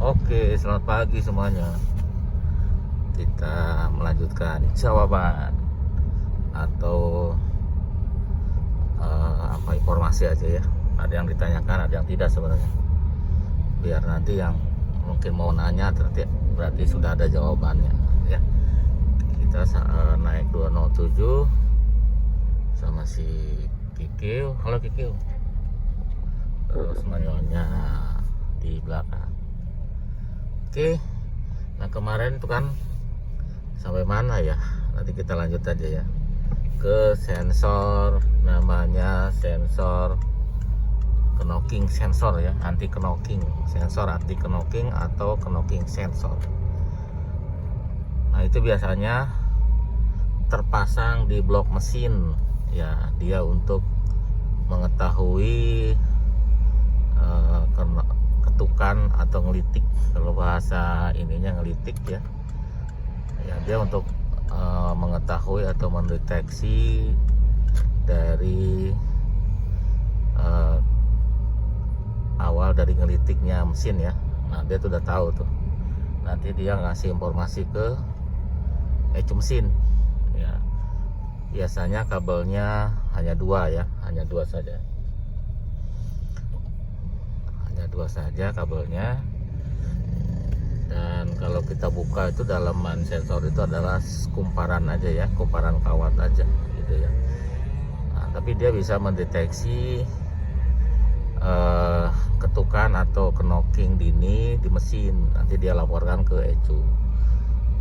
Oke, selamat pagi semuanya. Kita melanjutkan jawaban atau informasi aja ya. Ada yang ditanyakan, ada yang tidak sebenarnya. Biar nanti yang mungkin mau nanya berarti sudah ada jawabannya ya. Kita naik 207 sama si Kikil. Halo Kikil. Terus manualnya di belakang. Oke, nah kemarin tuh kan sampai mana ya? Nanti kita lanjut aja ya ke sensor, namanya sensor knocking sensor ya, anti knocking sensor, anti knocking atau knocking sensor. Nah itu biasanya terpasang di blok mesin ya, dia untuk mengetahui ketukan atau ngelitik. Kalau bahasa ininya ngelitik ya, dia untuk mengetahui atau mendeteksi dari awal dari ngelitiknya mesin ya. Nah dia tuh udah tahu tuh, nanti dia ngasih informasi ke ECU mesin ya. Biasanya kabelnya hanya dua ya, hanya dua saja kabelnya. Dan kalau kita buka itu dalaman sensor itu adalah kumparan aja ya, kumparan kawat aja gitu ya. Nah, tapi dia bisa mendeteksi ketukan atau knocking dini di mesin. Nanti dia laporkan ke ECU.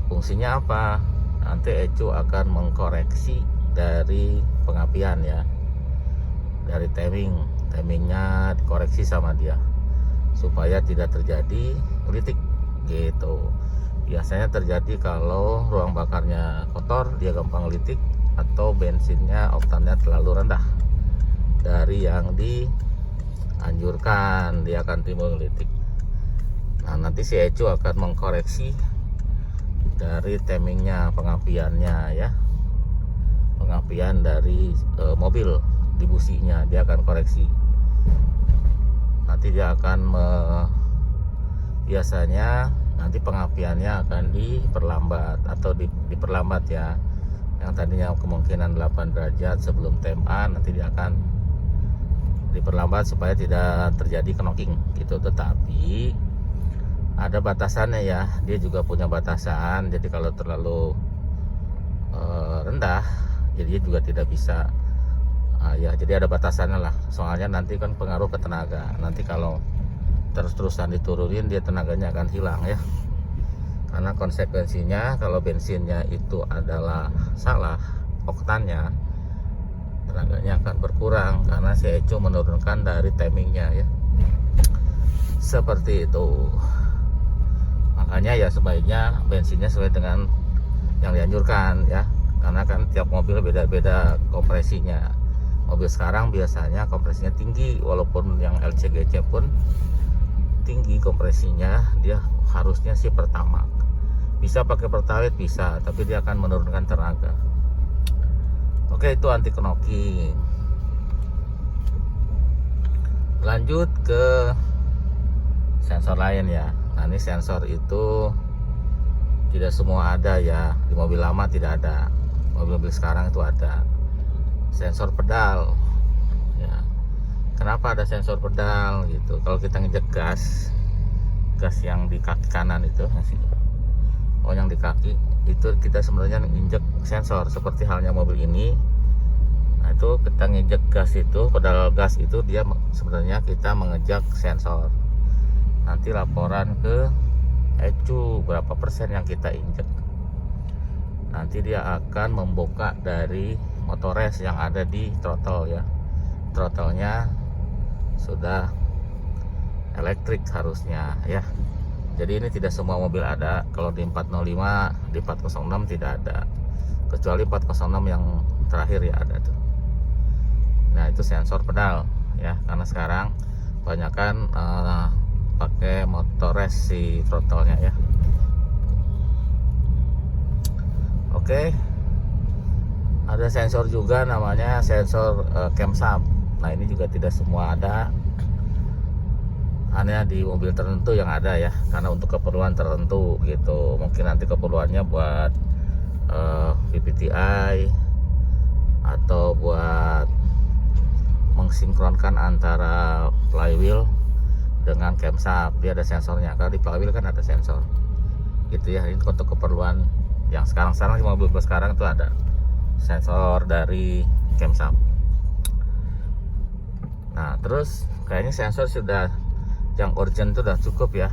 Fungsinya apa? Nanti ECU akan mengkoreksi dari pengapian ya, dari timingnya dikoreksi sama dia supaya tidak terjadi ngelitik gitu. Biasanya terjadi kalau ruang bakarnya kotor, dia gampang ngelitik, atau bensinnya oktannya terlalu rendah dari yang dianjurkan, dia akan timbul ngelitik. Nah nanti si ECU akan mengkoreksi dari timingnya, pengapiannya ya, pengapian dari mobil di businya, dia akan koreksi. Nanti dia akan biasanya nanti pengapiannya akan diperlambat atau diperlambat ya. Yang tadinya kemungkinan 8 derajat sebelum TMA, nanti dia akan diperlambat supaya tidak terjadi knocking gitu. Tetapi ada batasannya ya, dia juga punya batasan. Jadi kalau terlalu rendah, jadi juga tidak bisa ya, jadi ada batasannya lah. Soalnya nanti kan pengaruh ke tenaga. Nanti kalau terus-terusan diturunin, dia tenaganya akan hilang ya. Karena konsekuensinya kalau bensinnya itu adalah salah oktannya, tenaganya akan berkurang karena si ECU menurunkan dari timingnya ya. Seperti itu. Makanya ya sebaiknya bensinnya sesuai dengan yang dianjurkan ya. Karena kan tiap mobil beda-beda kompresinya. Mobil sekarang biasanya kompresinya tinggi, walaupun yang LCGC pun tinggi kompresinya, dia harusnya sih pertama. Bisa pakai pertalite bisa, tapi dia akan menurunkan tenaga. Oke, itu anti knocking. Lanjut ke sensor lain ya. Nah ini sensor itu tidak semua ada ya, di mobil lama tidak ada, mobil-mobil sekarang itu ada. Sensor pedal ya. Kenapa ada sensor pedal gitu? Kalau kita ngejek gas yang di kaki kanan itu, yang di kaki itu kita sebenarnya nginjek sensor seperti halnya mobil ini. Nah itu kita ngejek gas itu, pedal gas itu dia sebenarnya kita mengejek sensor. Nanti laporan ke ECU berapa persen yang kita injek. Nanti dia akan membuka dari motores yang ada di throttle ya. Throttle-nya sudah elektrik harusnya ya. Jadi ini tidak semua mobil ada. Kalau di 405, di 406 tidak ada. Kecuali 406 yang terakhir ya ada tuh. Nah itu sensor pedal ya. Karena sekarang kebanyakan pakai motores si throttle-nya ya. Oke. Ada sensor juga namanya sensor camshaft. Nah ini juga tidak semua ada. hanya di mobil tertentu yang ada ya, karena untuk keperluan tertentu gitu. Mungkin nanti keperluannya buat VVTi atau buat mensinkronkan antara flywheel dengan camshaft. Dia ada sensornya, karena di flywheel kan ada sensor gitu ya. Ini untuk keperluan yang sekarang di mobil sekarang itu ada sensor dari camshaft. Nah terus kayaknya sensor sudah yang urgent itu udah cukup ya,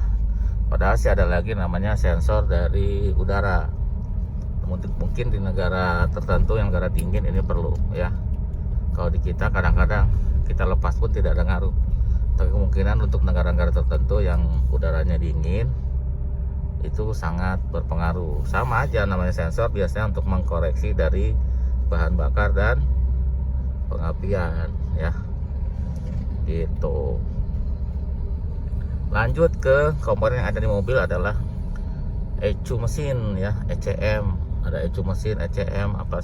padahal sih ada lagi namanya sensor dari udara. Mungkin di negara tertentu yang negara dingin ini perlu ya. Kalau di kita kadang-kadang kita lepas pun tidak ada ngaruh, tapi kemungkinan untuk negara-negara tertentu yang udaranya dingin itu sangat berpengaruh. Sama aja, namanya sensor biasanya untuk mengkoreksi dari bahan bakar dan pengapian ya gitu. Lanjut ke komponen yang ada di mobil adalah ECU mesin ya, ECM. Ada ECU mesin, ECM, apa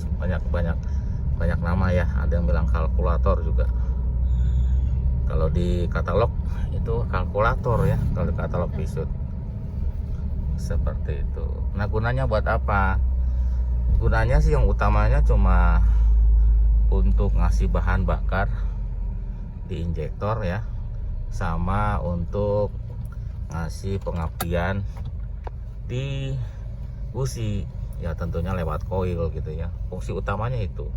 banyak nama ya. Ada yang bilang kalkulator juga. Kalau di katalog itu kalkulator ya, kalau di katalog Peugeot seperti itu. Nah gunanya buat apa? Gunanya sih yang utamanya cuma untuk ngasih bahan bakar di injektor ya, sama untuk ngasih pengapian di busi ya, tentunya lewat coil gitu ya. Fungsi utamanya itu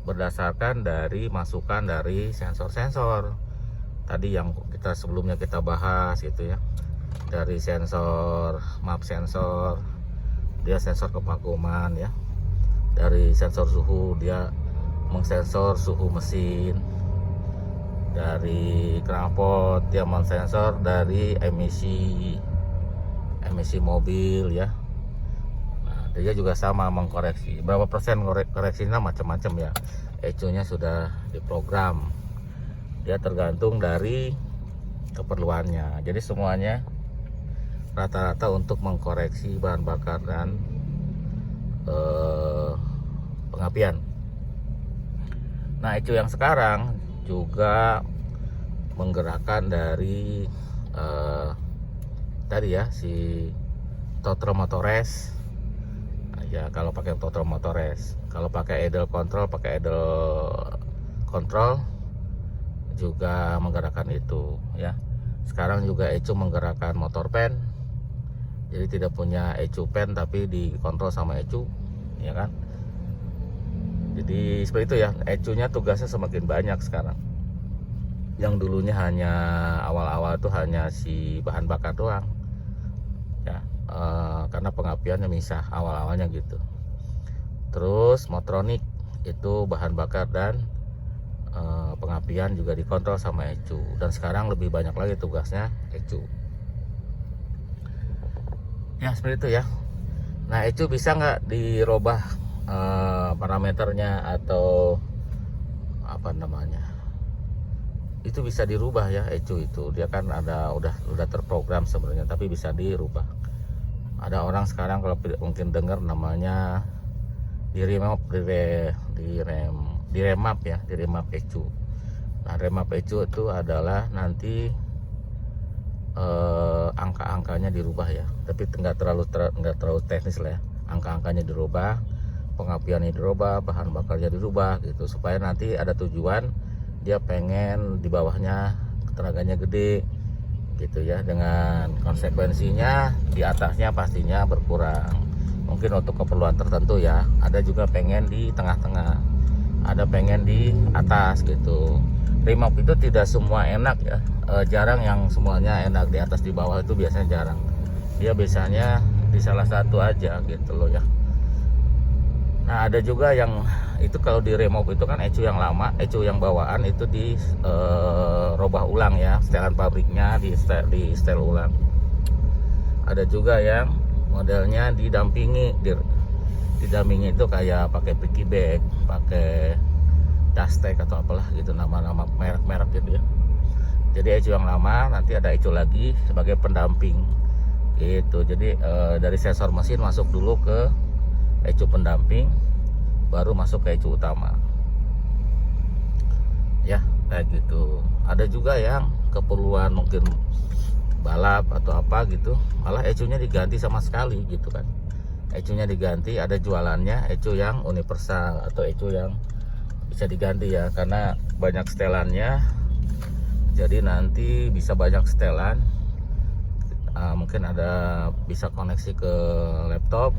berdasarkan dari masukan dari sensor-sensor tadi yang sebelumnya kita bahas gitu ya. Dari sensor map sensor, dia sensor kevakuman ya. Dari sensor suhu, dia mengsensor suhu mesin. Dari knalpot dia mensensor dari emisi mobil ya. Nah, dia juga sama mengkoreksi berapa persen koreksinya, macam-macam ya. ECU-nya sudah diprogram, dia tergantung dari keperluannya. Jadi semuanya rata-rata untuk mengkoreksi bahan bakar dan pengapian. Nah ECU yang sekarang juga menggerakkan dari tadi ya, si throttle motores. Nah, ya kalau pakai throttle motores, kalau pakai idle control juga menggerakkan itu ya. Sekarang juga ECU menggerakkan motor pen, jadi tidak punya ECU pen tapi dikontrol sama ECU ya kan. Jadi seperti itu ya, ECU-nya tugasnya semakin banyak sekarang. Yang dulunya hanya awal-awal itu hanya si bahan bakar doang ya, karena pengapiannya misah awal-awalnya gitu. Terus motronik itu bahan bakar dan pengapian juga dikontrol sama ECU. Dan sekarang lebih banyak lagi tugasnya ECU ya, seperti itu ya. Nah ECU bisa nggak dirubah parameternya atau apa namanya, itu bisa dirubah ya. ECU itu dia kan udah terprogram sebenarnya, tapi bisa dirubah. Ada orang sekarang kalau mungkin dengar namanya di remap ECU. Nah remap ECU itu adalah nanti angka-angkanya dirubah ya, tapi nggak terlalu teknis lah ya. Angka-angkanya dirubah, pengapiannya dirubah, bahan bakarnya dirubah gitu, supaya nanti ada tujuan dia pengen di bawahnya tenaganya gede gitu ya, dengan konsekuensinya di atasnya pastinya berkurang. Mungkin untuk keperluan tertentu ya. Ada juga pengen di tengah-tengah, ada pengen di atas gitu. Remap itu tidak semua enak ya, jarang yang semuanya enak di atas di bawah, itu biasanya jarang. Dia biasanya di salah satu aja gitu loh ya. Nah ada juga yang itu kalau di remove itu kan ECU yang lama, ECU yang bawaan itu di robah ulang ya, setelan pabriknya di setel ulang. Ada juga yang modelnya didampingi itu kayak pakai picky bag, pakai Dastec atau apalah gitu, nama-nama merek-merek gitu ya. Jadi ECU yang lama nanti ada ECU lagi sebagai pendamping gitu. Jadi dari sensor mesin masuk dulu ke ECU pendamping, baru masuk ke ECU utama ya, kayak gitu. Ada juga yang keperluan mungkin balap atau apa gitu, malah ECU-nya diganti sama sekali gitu kan. ECU-nya diganti, ada jualannya ECU yang universal atau ECU yang bisa diganti ya, karena banyak setelannya. Jadi nanti bisa banyak setelan. Mungkin ada bisa koneksi ke laptop,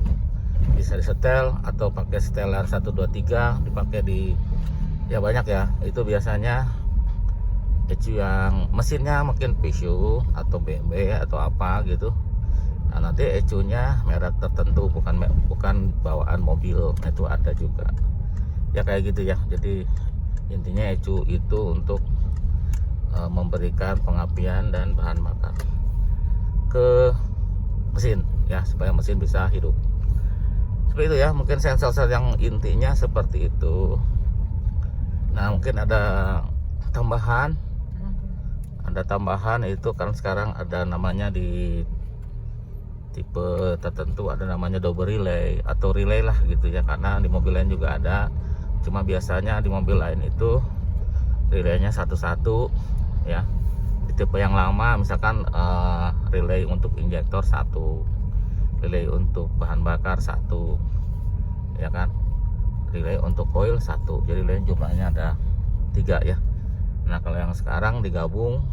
bisa disetel atau pakai setelan 1 2 3 dipakai di ya banyak ya. Itu biasanya ECU yang mesinnya mungkin PSU atau BMW atau apa gitu. Nah, nanti ECU-nya merek tertentu, bukan bawaan mobil, itu ada juga. Ya kayak gitu ya. Jadi intinya ECU itu untuk memberikan pengapian dan bahan bakar ke mesin ya, supaya mesin bisa hidup. Seperti itu ya, mungkin sensor yang intinya seperti itu. Nah, mungkin ada tambahan itu kan sekarang ada namanya di tipe tertentu ada namanya double relay atau relay lah gitu ya, karena di mobil lain juga ada, cuma biasanya di mobil lain itu relaynya satu-satu ya. Di tipe yang lama misalkan relay untuk injektor 1, relay untuk bahan bakar 1 ya kan, relay untuk oil 1, jadi relay jumlahnya ada 3 ya. Nah, kalau yang sekarang digabung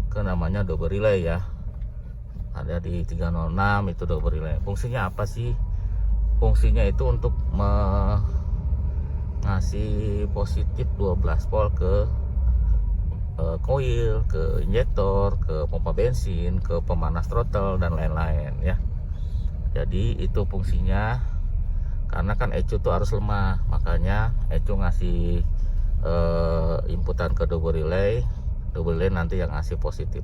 ke namanya double relay ya, ada di 306 itu double relay. Fungsinya apa sih? Fungsinya itu untuk ngasih positif 12 volt ke koil, ke injektor, ke pompa bensin, ke pemanas throttle dan lain-lain ya. Jadi itu fungsinya, karena kan ECU itu harus lemah, makanya ECU ngasih inputan ke double relay nanti yang ngasih positif.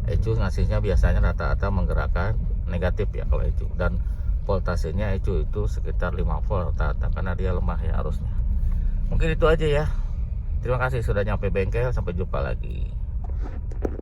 ECU ngasihnya biasanya rata-rata menggerakkan negatif ya kalau ECU, dan voltasenya ECU itu sekitar 5 volt rata-rata karena dia lemah ya arusnya. Mungkin itu aja ya. Terima kasih sudah nyampe bengkel, sampai jumpa lagi.